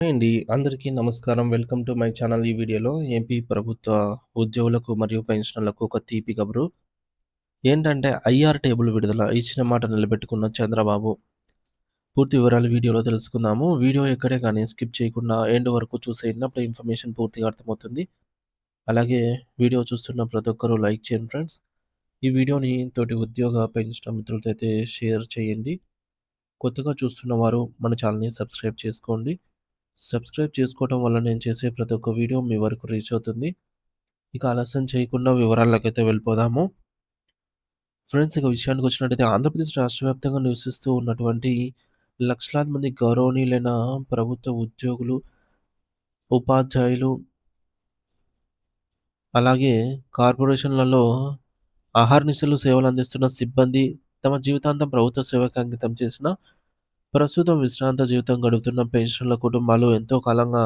Hi అండి. అందరికీ నమస్కారం. Welcome to my channel. ఈ వీడియోలో ఏపీ ప్రభుత్వ ఉద్యోగులకు మరియు పెన్షనర్లకు ఒక తీపి కబురు. ఏంటంటే ఐఆర్ టేబుల్ విడుదల. ఇచ్చిన మాట నిలబెట్టుకున్న చంద్రబాబు. పూర్తి వివరాలు వీడియోలో తెలుసుకుందాము. వీడియో ఎక్కడే కానీ స్కిప్ చేయకుండా ఎండ్ వరకు చూసేయండి. అప్పుడు ఇన్ఫర్మేషన్ పూర్తిగా అర్థమవుతుంది. అలాగే వీడియో చూస్తున్న ప్రతి ఒక్కరూ లైక్ చేయండి ఫ్రెండ్స్. ఈ వీడియోని తోటి ఉద్యోగ పెన్షనర్ మిత్రులతో అయితే షేర్ చేయండి. కొత్తగా చూస్తున్న వారు మన ఛానల్‌ని సబ్స్క్రైబ్ చేసుకోండి. సబ్స్క్రైబ్ చేసుకోవడం వల్ల నేను చేసే ప్రతి ఒక్క వీడియో మీ వరకు రీచ్ అవుతుంది. ఇక ఆలస్యం చేయకుండా వివరాల్లోకైతే వెళ్ళిపోదాము. ఫ్రెండ్స్, ఇక విషయానికి వచ్చినట్టయితే ఆంధ్రప్రదేశ్ రాష్ట్ర వ్యాప్తంగా నివసిస్తూ ఉన్నటువంటి లక్షలాది మంది గౌరవనీయులైన ప్రభుత్వ ఉద్యోగులు, ఉపాధ్యాయులు, అలాగే కార్పొరేషన్లలో అహర్నిశలు సేవలు అందిస్తున్న సిబ్బంది తమ జీవితాంతం ప్రభుత్వ సేవకు అంకితం చేసిన, ప్రస్తుతం విశ్రాంత జీవితం గడుపుతున్న పెన్షనర్ల కుటుంబాలు ఎంతో కాలంగా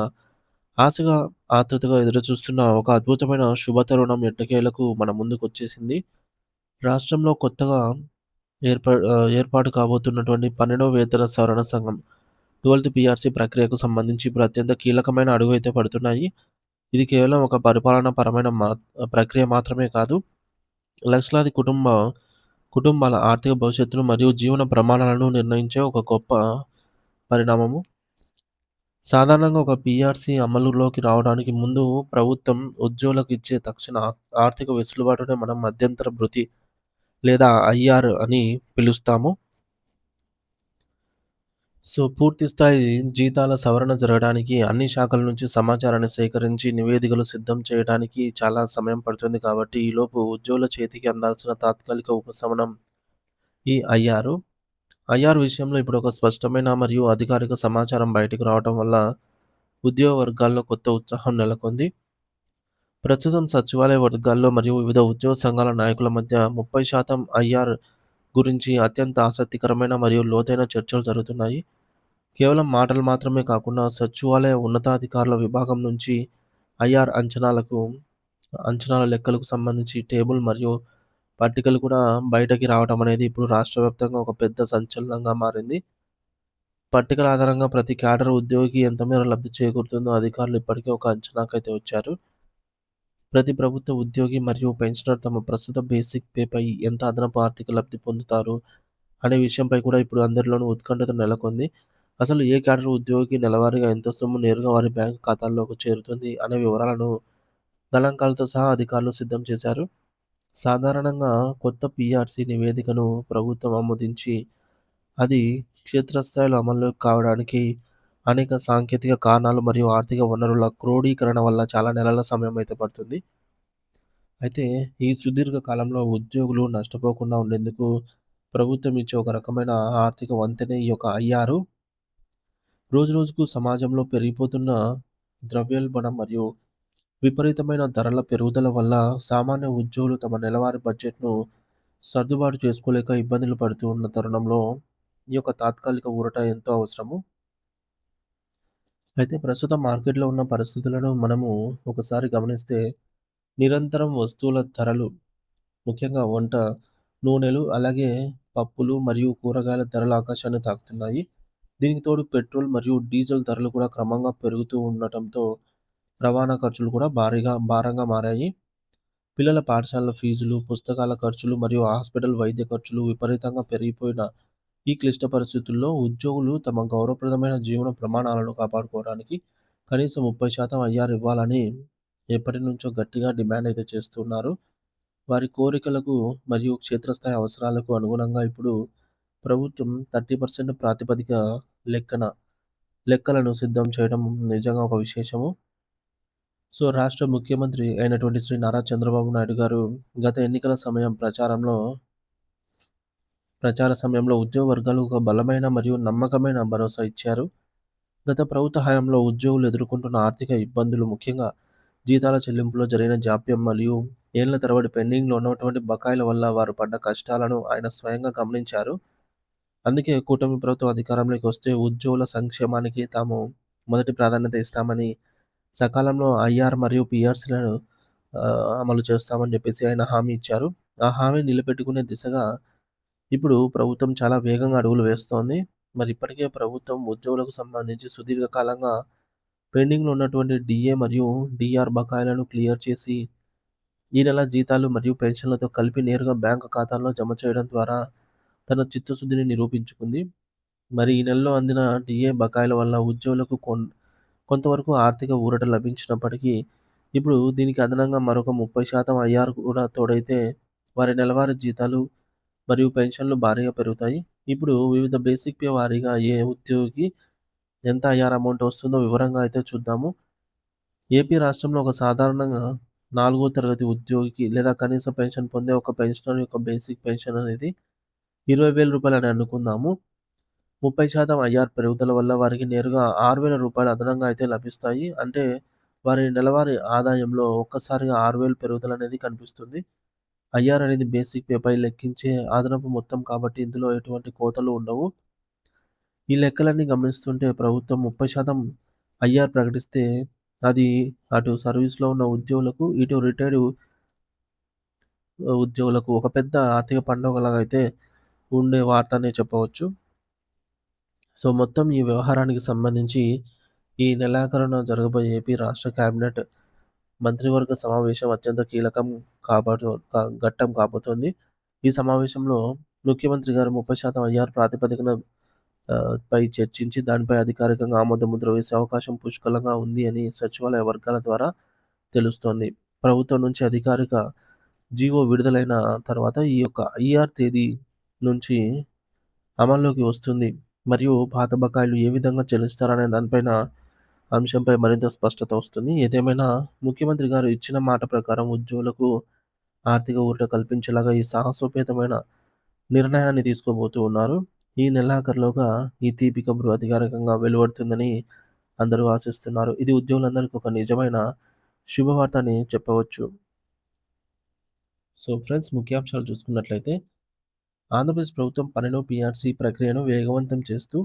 ఆశగా, ఆతృతగా ఎదురుచూస్తున్న ఒక అద్భుతమైన శుభతరుణం ఎట్టకేలకు మన ముందుకొచ్చేసింది. రాష్ట్రంలో కొత్తగా ఏర్పాటు కాబోతున్నటువంటి 12వ వేతన సవరణ సంఘం 12th పీఆర్సీ ప్రక్రియకు సంబంధించి ఇప్పుడు అత్యంత కీలకమైన అడుగు అయితే పడుతున్నాయి. ఇది కేవలం ఒక పరిపాలనా పరమైన ప్రక్రియ మాత్రమే కాదు. లక్షలాది కుటుంబాల ఆర్థిక భవిష్యత్తును మరియు జీవన ప్రమాణాలను నిర్ణయించే ఒక గొప్ప పరిణామము. సాధారణంగా ఒక పీఆర్సీ అమలులోకి రావడానికి ముందు ప్రభుత్వం ఉద్యోగులకు ఇచ్చే తక్షణ ఆర్థిక వెసులుబాటునే మనం మధ్యంతర భృతి లేదా ఐఆర్ అని పిలుస్తాము. సో, పూర్తి స్థాయి జీతాల సవరణ జరగడానికి అన్ని శాఖల నుంచి సమాచారాన్ని సేకరించి నివేదికలు సిద్ధం చేయడానికి చాలా సమయం పడుతుంది కాబట్టి ఈలోపు ఉద్యోగుల చేతికి అందాల్సిన తాత్కాలిక ఉపశమనం ఈ ఐఆర్. ఐఆర్ విషయంలో ఇప్పుడు ఒక స్పష్టమైన మరియు అధికారిక సమాచారం బయటకు రావడం వల్ల ఉద్యోగ వర్గాల్లో కొత్త ఉత్సాహం నెలకొంది. ప్రస్తుతం సచివాలయ వర్గాల్లో మరియు వివిధ ఉద్యోగ సంఘాల నాయకుల మధ్య 30% ఐఆర్ గురించి అత్యంత ఆసక్తికరమైన మరియు లోతైన చర్చలు జరుగుతున్నాయి. కేవలం మాటలు మాత్రమే కాకుండా సచివాలయ ఉన్నతాధికారుల విభాగం నుంచి ఐఆర్ అంచనాల లెక్కలకు సంబంధించి టేబుల్ మరియు పట్టికలు కూడా బయటకి రావడం అనేది ఇప్పుడు రాష్ట్ర వ్యాప్తంగా ఒక పెద్ద సంచలనంగా మారింది. పట్టికల ఆధారంగా ప్రతి క్యాడర్ ఉద్యోగికి ఎంత మేర లబ్ధి చేకూరుతుందో అధికారులు ఇప్పటికే ఒక అంచనాకైతే వచ్చారు. ప్రతి ప్రభుత్వ ఉద్యోగి మరియు పెన్షనర్ తమ ప్రస్తుత బేసిక్ పేపై ఎంత అదనపు ఆర్థిక లబ్ధి పొందుతారు అనే విషయంపై కూడా ఇప్పుడు అందరిలోనూ ఉత్కంఠత నెలకొంది. అసలు ఏ క్యాడర్ ఉద్యోగికి నెలవారీగా ఎంత సొమ్ము నేరుగా వారి బ్యాంకు ఖాతాల్లోకి చేరుతుంది అనే వివరాలను గణాంకాలతో సహా అధికారులు సిద్ధం చేశారు. సాధారణంగా కొత్త పీఆర్సీ నివేదికను ప్రభుత్వం ఆమోదించి అది క్షేత్రస్థాయిలో అమల్లోకి కావడానికి అనేక సాంకేతిక కారణాలు మరియు ఆర్థిక వనరుల క్రోడీకరణ వల్ల చాలా నెలల సమయం అయితే పడుతుంది. అయితే ఈ సుదీర్ఘ కాలంలో ఉద్యోగులు నష్టపోకుండా ఉండేందుకు ప్రభుత్వం ఇచ్చే ఒక రకమైన ఆర్థిక వంతెనే ఈ యొక్క ఐఆర్. రోజురోజుకు సమాజంలో పెరిగిపోతున్న ద్రవ్యోల్బణం మరియు విపరీతమైన ధరల పెరుగుదల వల్ల సామాన్య ఉద్యోగులు తమ నెలవారీ బడ్జెట్ను సర్దుబాటు చేసుకోలేక ఇబ్బందులు పడుతూ ఉన్న తరుణంలో ఈ యొక్క తాత్కాలిక ఊరట ఎంతో అవసరము. అయితే ప్రస్తుతం మార్కెట్‌లో ఉన్న పరిస్థితులను మనము ఒకసారి గమనిస్తే నిరంతరం వస్తువుల ధరలు, ముఖ్యంగా వంట నూనెలు, అలాగే పప్పులు మరియు కూరగాయల ధరలు ఆకాశాన్ని తాకుతున్నాయి. దీనికి తోడు పెట్రోల్ మరియు డీజిల్ ధరలు కూడా క్రమంగా పెరుగుతూ ఉండటంతో రవాణా ఖర్చులు కూడా భారంగా మారాయి. పిల్లల పాఠశాలల ఫీజులు, పుస్తకాల ఖర్చులు మరియు హాస్పిటల్ వైద్య ఖర్చులు విపరీతంగా పెరిగిపోయిన ఈ క్లిష్ట పరిస్థితుల్లో ఉద్యోగులు తమ గౌరవప్రదమైన జీవన ప్రమాణాలను కాపాడుకోవడానికి కనీసం 30% ఐఆర్ ఇవ్వాలని ఎప్పటినుంచో గట్టిగా డిమాండ్ అయితే చేస్తున్నారు. వారి కోరికలకు మరియు క్షేత్రస్థాయి అవసరాలకు అనుగుణంగా ఇప్పుడు ప్రభుత్వం 30% ప్రాతిపదిక లెక్కన లెక్కలను సిద్ధం చేయడం నిజంగా ఒక విశేషము. సో, రాష్ట్ర ముఖ్యమంత్రి అయినటువంటి శ్రీ నారా చంద్రబాబు నాయుడు గారు గత ఎన్నికల ప్రచార సమయంలో ఉద్యోగ వర్గాలకు ఒక బలమైన మరియు నమ్మకమైన భరోసా ఇచ్చారు. గత ప్రభుత్వ హయాంలో ఉద్యోగులు ఎదుర్కొంటున్న ఆర్థిక ఇబ్బందులు, ముఖ్యంగా జీతాల చెల్లింపులో జరిగిన జాప్యం మరియు ఏళ్ల తరబడి పెండింగ్‌లో ఉన్నటువంటి బకాయిల వల్ల వారు పడ్డ కష్టాలను ఆయన స్వయంగా గమనించారు. అందుకే కూటమి ప్రభుత్వం అధికారంలోకి వస్తే ఉద్యోగుల సంక్షేమానికి తాము మొదటి ప్రాధాన్యత ఇస్తామని, సకాలంలో ఐఆర్ మరియు పీఆర్సీలను అమలు చేస్తామని చెప్పేసి ఆయన హామీ ఇచ్చారు. ఆ హామీ నిలబెట్టుకునే దిశగా ఇప్పుడు ప్రభుత్వం చాలా వేగంగా అడుగులు వేస్తోంది. మరి ఇప్పటికే ప్రభుత్వం ఉద్యోగులకు సంబంధించి సుదీర్ఘకాలంగా పెండింగ్‌లో ఉన్నటువంటి డీఏ మరియు డీఆర్ బకాయిలను క్లియర్ చేసి, ఈ నెల జీతాలు మరియు పెన్షన్లతో కలిపి నేరుగా బ్యాంకు ఖాతాల్లో జమ చేయడం ద్వారా తన చిత్తశుద్ధిని నిరూపించుకుంది. మరి ఈ నెలలో అందిన డీఏ బకాయిల వల్ల ఉద్యోగులకు కొంతవరకు ఆర్థిక ఊరట లభించినప్పటికీ, ఇప్పుడు దీనికి అదనంగా మరొక 30% ఐఆర్ కూడా తోడైతే వారి నెలవారీ జీతాలు మరియు పెన్షన్లు భారీగా పెరుగుతాయి. ఇప్పుడు వివిధ బేసిక్ పే వారీగా ఏ ఉద్యోగికి ఎంత ఐఆర్ అమౌంట్ వస్తుందో వివరంగా అయితే చూద్దాము. ఏపీ రాష్ట్రంలో ఒక సాధారణంగా 4వ తరగతి ఉద్యోగికి లేదా కనీస పెన్షన్ పొందే ఒక పెన్షనర్ యొక్క బేసిక్ పెన్షన్ అనేది రూ. 20,000 అని అనుకుందాము. 30% ఐఆర్ పెరుగుదల వల్ల వారికి నేరుగా రూ. 6,000 అదనంగా అయితే లభిస్తాయి. అంటే వారి నెలవారీ ఆదాయంలో ఒక్కసారిగా 6,000 పెరుగుదల అనేది కనిపిస్తుంది. ఐఆర్ అనేది బేసిక్ పేపై లెక్కించే అదనపు మొత్తం కాబట్టి ఇందులో ఎటువంటి కోతలు ఉండవు. ఈ లెక్కలన్నీ గమనిస్తుంటే ప్రభుత్వం 30% ఐఆర్ ప్రకటిస్తే అది అటు సర్వీస్‌లో ఉన్న ఉద్యోగులకు, ఇటు రిటైర్డ్ ఉద్యోగులకు ఒక పెద్ద ఆర్థిక పండుగలాగా అయితే ఉండే వార్త అనే చెప్పవచ్చు. సో, మొత్తం ఈ వ్యవహారానికి సంబంధించి ఈ నెలాఖరున జరగబోయే ఏపీ రాష్ట్ర కేబినెట్ మంత్రివర్గ సమావేశం అత్యంత కీలకం ఘట్టం కాబోతోంది. ఈ సమావేశంలో ముఖ్యమంత్రి గారు 30% ఐఆర్ ప్రాతిపదికన పై చర్చించి దానిపై అధికారికంగా ఆమోదముద్ర వేసే అవకాశం పుష్కలంగా ఉంది అని సచివాలయ వర్గాల ద్వారా తెలుస్తోంది. ప్రభుత్వం నుంచి అధికారిక జీవో విడుదలైన తర్వాత ఈ యొక్క ఐఆర్ తేదీ నుంచి అమల్లోకి వస్తుంది. మరియు పాత బకాయిలు ఏ విధంగా చెల్లిస్తారనే దానిపైన అంశంపై మరింత స్పష్టత వస్తుంది. ఏదేమైనా ముఖ్యమంత్రి గారు ఇచ్చిన మాట ప్రకారం ఉద్యోగులకు ఆర్థిక ఊరట కల్పించేలాగా ఈ సాహసోపేతమైన నిర్ణయాన్ని తీసుకోబోతూ ఉన్నారు. ఈ నెలాఖరులోగా ఈ తీపి కబురు అధికారికంగా వెలువడుతుందని అందరూ ఆశిస్తున్నారు. ఇది ఉద్యోగులందరికీ ఒక నిజమైన శుభవార్త అని చెప్పవచ్చు. సో ఫ్రెండ్స్, ముఖ్యాంశాలు చూసుకున్నట్లయితే ఆంధ్రప్రదేశ్ ప్రభుత్వం 12వ పీఆర్సీ ప్రక్రియను వేగవంతం చేస్తూ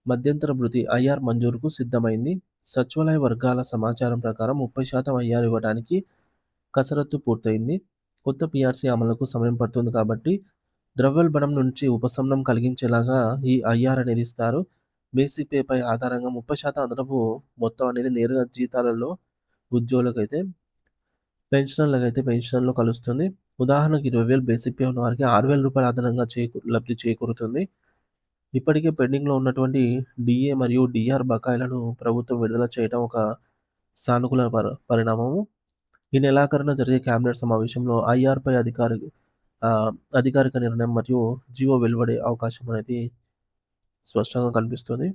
మధ్యంతర భృతి ఐఆర్ మంజూరుకు సిద్ధమైంది. సచివాలయ వర్గాల సమాచారం ప్రకారం 30% ఐఆర్ ఇవ్వడానికి కసరత్తు పూర్తయింది. కొత్త పీఆర్సీ అమలుకు సమయం పడుతుంది కాబట్టి ద్రవ్యోల్బణం నుంచి ఉపశమనం కలిగించేలాగా ఈ ఐఆర్ అనేది ఇస్తారు. బేసిక్ పేపై ఆధారంగా 30% అదనపు మొత్తం అనేది నేరుగా జీతాలలో ఉద్యోగులకైతే, పెన్షనర్లకైతే పెన్షన్‌లో కలుస్తుంది. ఉదాహరణకు 20,000 బేసిక్ పే ఉన్న వారికి రూ. 6,000 అదనంగా లబ్ధి చేకూరుతుంది. ఇప్పటికే పెండింగ్‌లో ఉన్నటువంటి డీఏ మరియు డీఆర్ బకాయిలను ప్రభుత్వం విడుదల చేయడం ఒక సానుకూల పరిణామము. ఈ నెలాఖరున జరిగే కేబినెట్ సమావేశంలో ఐఆర్‌పై అధికారిక నిర్ణయం మరియు జీవో వెలువడే అవకాశం అనేది స్పష్టంగా కనిపిస్తుంది.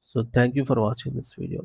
So thank you for watching this video.